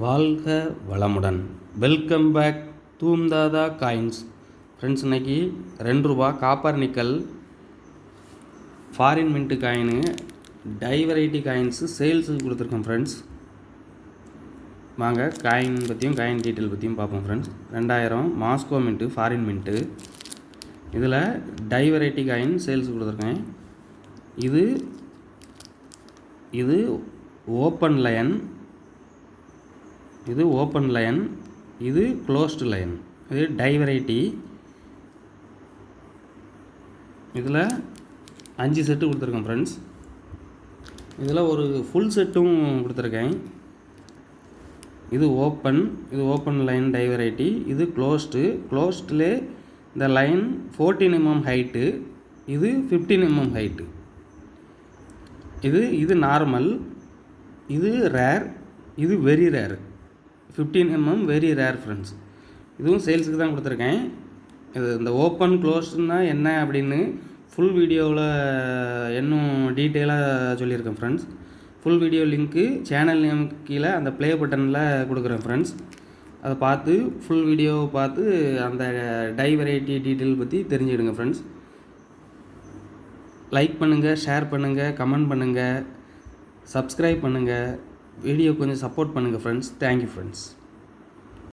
வாழ்க வளமுடன். Welcome back தூம்தாதா காயின்ஸ். ஃப்ரெண்ட்ஸ், இன்றைக்கி ₹2 copper nickel foreign mint coin die variety coins சேல்ஸுக்கு கொடுத்துருக்கோம் ஃப்ரெண்ட்ஸ். வாங்க காயின் பற்றியும் காயின் டீட்டெயில் பற்றியும் பார்ப்போம் friends. 2000 Moscow mint foreign mint. இதில் டை வெரைட்டி காயின் சேல்ஸுக்கு கொடுத்துருக்கேன். இது ஓப்பன் லைன், இது ஓப்பன் லைன், இது க்ளோஸ்டு லைன். இது டை வெரைட்டி. இதில் 5 செட்டு கொடுத்துருக்கேன் ஃப்ரெண்ட்ஸ். இதில் ஒரு ஃபுல் செட்டும் கொடுத்துருக்கேன். இது ஓப்பன் லைன் டை வெரைட்டி. இது க்ளோஸ்டில் இந்த லைன் 14 mm ஹைட்டு, இது 15 mm ஹைட்டு. இது நார்மல், இது ரேர், இது very rare. 15 mm very rare friends. இதுவும் சேல்ஸுக்கு தான் கொடுத்துருக்கேன். இந்த ஓப்பன் க்ளோஸ்டுன்னா என்ன அப்படின்னு ஃபுல் வீடியோவில் இன்னும் டீட்டெயிலாக சொல்லியிருக்கேன் ஃப்ரெண்ட்ஸ். ஃபுல் வீடியோ லிங்க்கு சேனல் நேமுக்கு கீழே அந்த ப்ளே பட்டனில் கொடுக்குறேன் ஃப்ரெண்ட்ஸ். அதை பார்த்து ஃபுல் வீடியோவை பார்த்து அந்த டை வெரைட்டி டீட்டெயில் பற்றி தெரிஞ்சுக்கிடுங்க ஃப்ரெண்ட்ஸ். லைக் பண்ணுங்கள், ஷேர் பண்ணுங்கள், கமெண்ட் பண்ணுங்கள், சப்ஸ்கிரைப் பண்ணுங்கள். வீடியோ கொஞ்சம் சப்போர்ட் பண்ணுங்கள் ஃப்ரெண்ட்ஸ். Thank you friends.